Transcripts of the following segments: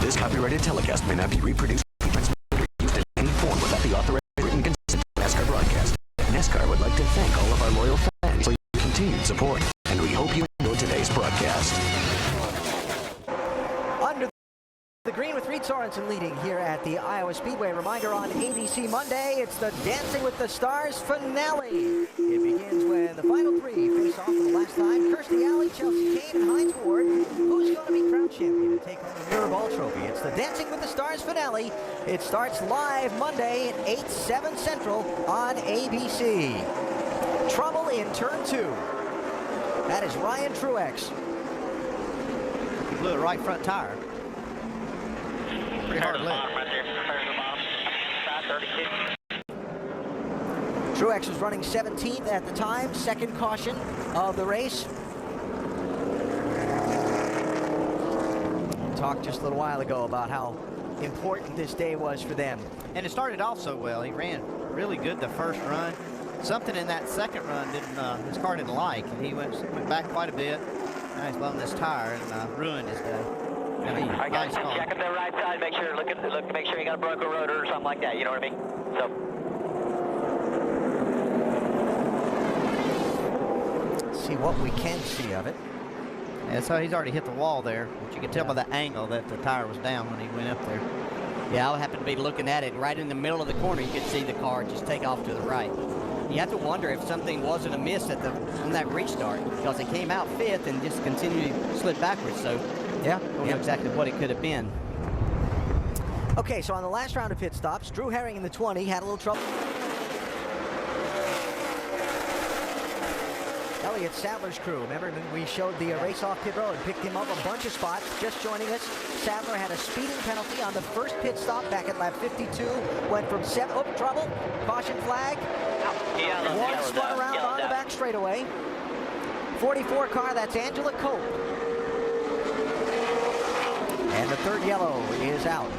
This copyrighted telecast may not be reproduced, transmitted, or used in any form without the authorized written consent of NASCAR broadcast. NASCAR would like to thank all of our loyal fans for your continued support, and we hope you enjoyed today's broadcast. Under the green with Reed Sorensen leading here at the Iowa Speedway. Reminder on ABC Monday, it's the Dancing with the Stars finale. It begins when the final three face off for the last time. Kirstie Alley, Chelsea Kane, and Heinz Ward. Who's going to be crowned champion and take home the Mirror Ball Trophy? It's the Dancing with the Stars finale. It starts live Monday at 8, 7 Central on ABC. Trouble in turn 2. That is Ryan Truex. He blew the right front tire. Pretty hard lift. Truex was running 17th at the time, second caution of the race. We talked just a little while ago about how important this day was for them. And it started off so well. He ran really good the first run. Something in that second run his car didn't like, and he went back quite a bit. Now he's blown this tire and ruined his day. I got you. Check up the right side. Make sure make sure you got a broken rotor or something like that. You know what I mean? So. See what we can see of it. Yeah, so he's already hit the wall there, but you can tell by the angle that the tire was down when he went up there. Yeah, I happened to be looking at it right in the middle of the corner. You could see the car just take off to the right. You have to wonder if something wasn't amiss on that restart, because it came out fifth and just continued to slip backwards. So, yeah, don't know exactly what it could have been. Okay, so on the last round of pit stops, Drew Herring in the 20 had a little trouble. Elliott Sadler's crew. Remember when we showed the race off pit road, picked him up a bunch of spots. Just joining us, Sadler had a speeding penalty on the first pit stop back at lap 52. Went from trouble, caution flag. One spun around on the back straightaway. 44 car, that's Angela Cope. And the third yellow is out.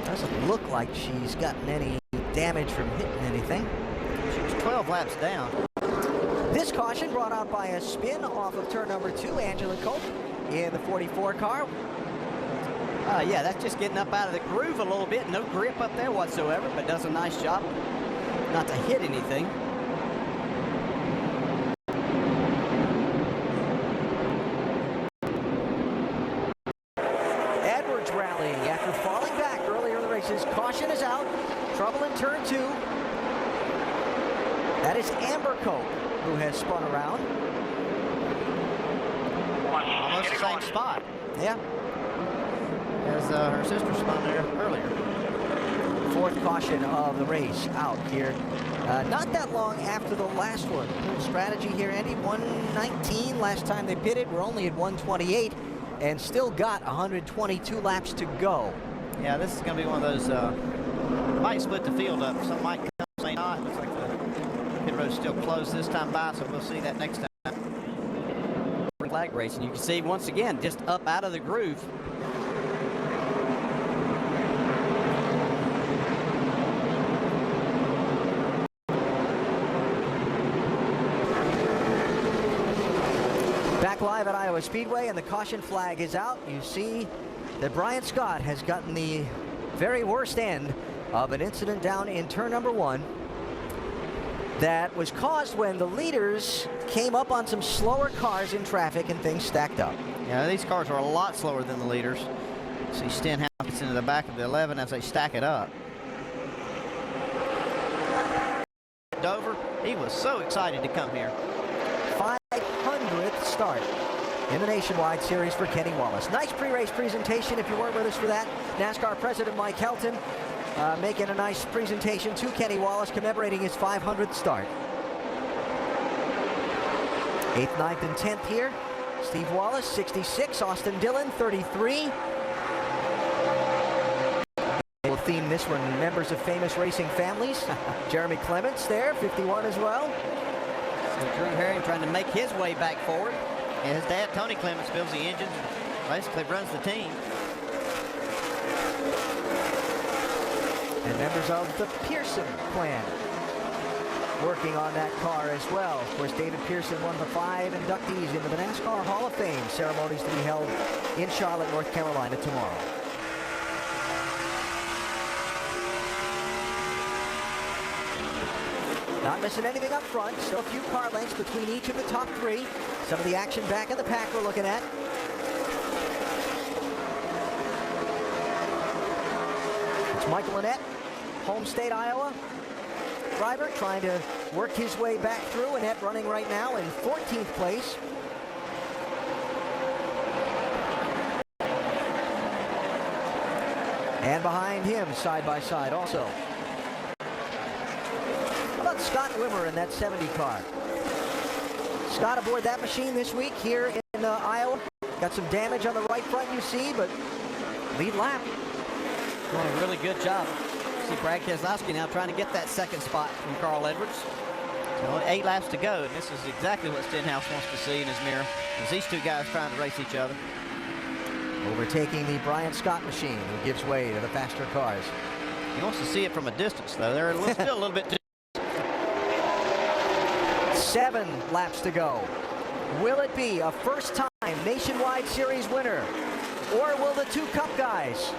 Doesn't look like she's gotten any damage from hitting anything. She was 12 laps down. This caution brought out by a spin off of turn number 2, Angela Cope in the 44 car. Yeah, that's just getting up out of the groove a little bit. No grip up there whatsoever, but does a nice job not to hit anything. Edwards rallying after falling back earlier in the race. His caution is out. Trouble in turn 2. That is Amber Cope, who has spun around. Almost the same spot. Yeah. As her sister spun there earlier. Fourth caution of the race out here. Not that long after the last one. Little strategy here, Andy. 119 last time they pitted. We're only at 128 and still got 122 laps to go. Yeah, this is going to be one of those, might split the field up. Some might come, may not. Looks like the pit road's still closed this time by, so we'll see that next time. Flag racing. You can see once again, just up out of the groove. Back live at Iowa Speedway, and the caution flag is out. You see that Brian Scott has gotten the very worst end of an incident down in turn number 1 that was caused when the leaders came up on some slower cars in traffic and things stacked up. Yeah, these cars are a lot slower than the leaders. See Stenhouse gets into the back of the 11 as they stack it up. Dover, he was so excited to come here. 500th start in the Nationwide Series for Kenny Wallace. Nice pre-race presentation if you weren't with us for that. NASCAR President Mike Helton making a nice presentation to Kenny Wallace commemorating his 500th start. 8th, 9th, and 10th here. Steve Wallace, 66. Austin Dillon, 33. We'll theme this one, members of famous racing families. Jeremy Clements there, 51 as well. So Drew Herring trying to make his way back forward. And his dad, Tony Clements, builds the engines and basically runs the team. And members of the Pearson clan. working on that car as well. Of course, David Pearson, one of the 5 inductees into the NASCAR Hall of Fame. Ceremonies to be held in Charlotte, North Carolina tomorrow. Not missing anything up front. Still a few car lengths between each of the top 3. Some of the action back in the pack we're looking at. It's Michael Annett, home state Iowa driver, trying to work his way back through. Annett running right now in 14th place. And behind him, side by side also. How about Scott Wimmer in that 70 car? Scott aboard that machine this week here in Iowa. Got some damage on the right front, you see, but lead lap. Doing a really good job. See Brad Keselowski now trying to get that second spot from Carl Edwards. So 8 laps to go, and this is exactly what Stenhouse wants to see in his mirror. Is these two guys trying to race each other. Overtaking the Brian Scott machine, who gives way to the faster cars. He wants to see it from a distance, though. They're still a little bit. 7 laps to go. Will it be a first-time Nationwide Series winner? Or will the 2 Cup guys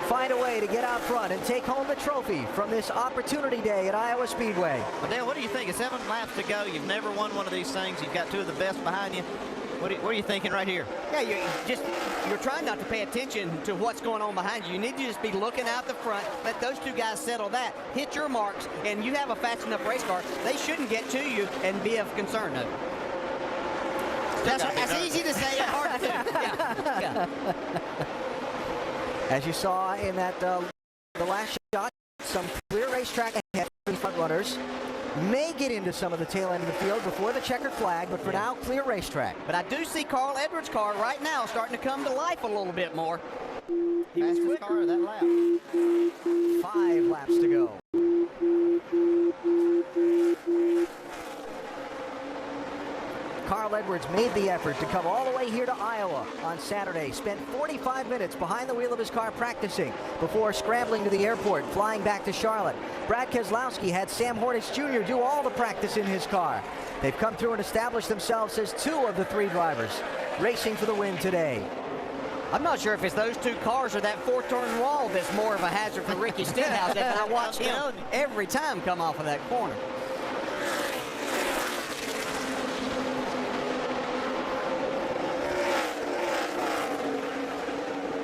find a way to get out front and take home the trophy from this Opportunity Day at Iowa Speedway? Well, Dale, what do you think? 7 laps to go. You've never won one of these things. You've got 2 of the best behind you. What are you thinking right here? Yeah, you're trying not to pay attention to what's going on behind you. You need to just be looking out the front. Let those 2 guys settle that. Hit your marks, and you have a fast enough race car. They shouldn't get to you and be of concern. No. That's easy to say, hard to do. Yeah. As you saw in that the last shot, some clear racetrack ahead for the front runners. May get into some of the tail end of the field before the checkered flag, but for now, clear racetrack. But I do see Carl Edwards' car right now starting to come to life a little bit more. Fastest car of that lap. 5 laps to go. Carl Edwards made the effort to come all the way here to Iowa on Saturday. Spent 45 minutes behind the wheel of his car practicing before scrambling to the airport, flying back to Charlotte. Brad Keselowski had Sam Hornich Jr. do all the practice in his car. They've come through and established themselves as 2 of the 3 drivers racing for the win today. I'm not sure if it's those 2 cars or that 4-turn wall that's more of a hazard for Ricky Stenhouse. And I watch him every time come off of that corner.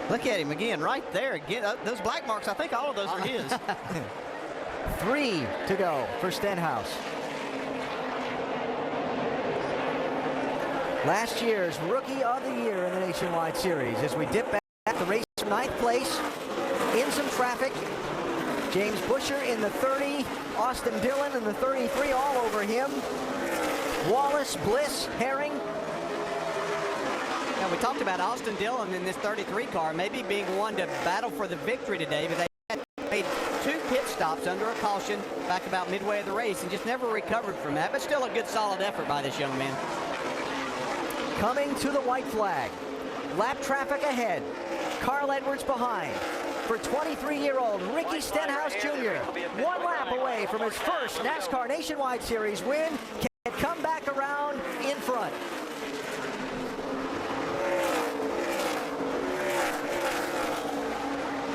Look at him again, right there. Again, those black marks, I think all of those are his. 3 to go for Stenhouse. Last year's Rookie of the Year in the Nationwide Series. As we dip back at the race from 9th place, in some traffic. James Busher in the 30, Austin Dillon in the 33, all over him. Wallace, Bliss, Herring. Now, we talked about Austin Dillon in this 33 car maybe being one to battle for the victory today, but they had made 2 pit stops under a caution back about midway of the race and just never recovered from that, but still a good solid effort by this young man. Coming to the white flag. Lap traffic ahead. Carl Edwards behind. For 23-year-old Ricky Stenhouse Jr., 1 lap away from his first NASCAR Nationwide Series win, can come back around in front.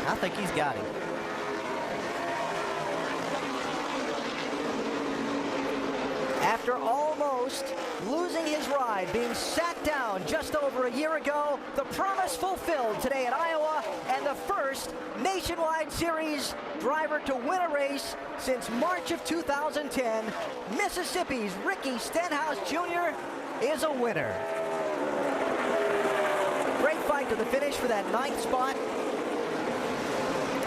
I think he's got him. After almost losing his ride, being sat down just over a year ago, the promise fulfilled today at Iowa, and the first Nationwide Series driver to win a race since March of 2010, Mississippi's Ricky Stenhouse Jr. is a winner. Great fight to the finish for that 9th spot.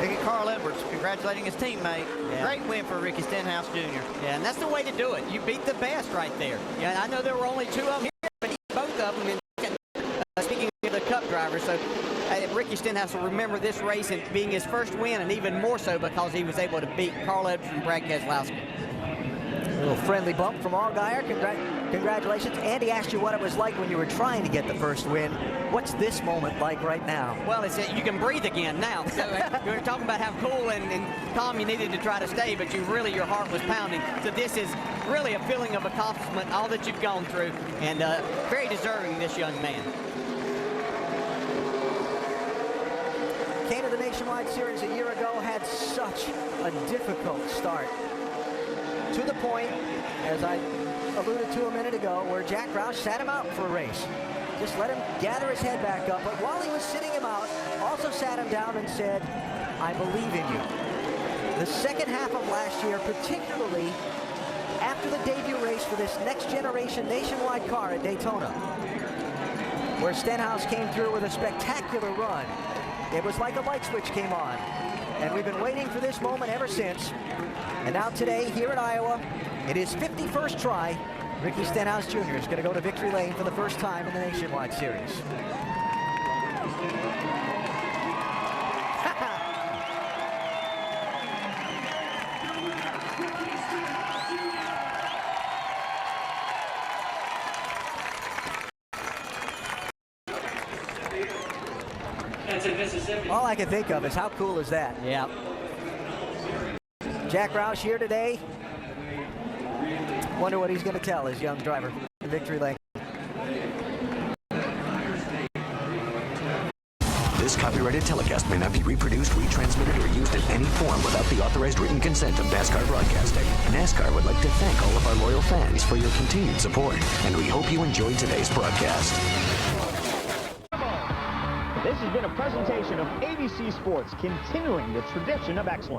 Look at Carl Edwards congratulating his teammate. Yeah. Great win for Ricky Stenhouse Jr. Yeah, and that's the way to do it. You beat the best right there. Yeah, I know there were only 2 of them here, but both of them in second. Speaking of the Cup drivers, so Ricky Stenhouse will remember this race and being his first win, and even more so because he was able to beat Carl Edwards and Brad Keselowski. little friendly bump from Allgaier. Congratulations. Andy asked you what it was like when you were trying to get the first win. What's this moment like right now? Well, you can breathe again now. You were talking about how cool and calm you needed to try to stay, but your heart was pounding. So this is really a feeling of accomplishment, all that you've gone through, and very deserving, this young man. Came to the Nationwide Series a year ago, had such a difficult start. To the point, as I alluded to a minute ago, where Jack Roush sat him out for a race. Just let him gather his head back up. But while he was sitting him out, also sat him down and said, I believe in you. The second half of last year, particularly after the debut race for this next generation nationwide car at Daytona, where Stenhouse came through with a spectacular run. It was like a light switch came on. And we've been waiting for this moment ever since. And now today, here at Iowa, it is 51st try. Ricky Stenhouse Jr. is going to go to victory lane for the first time in the Nationwide Series. All I can think of is how cool is that? Yeah. Jack Roush here today. Wonder what he's going to tell his young driver in victory lane. This copyrighted telecast may not be reproduced, retransmitted, or used in any form without the authorized written consent of NASCAR Broadcasting. NASCAR would like to thank all of our loyal fans for your continued support, and we hope you enjoyed today's broadcast. This has been a presentation of ABC Sports, continuing the tradition of excellence.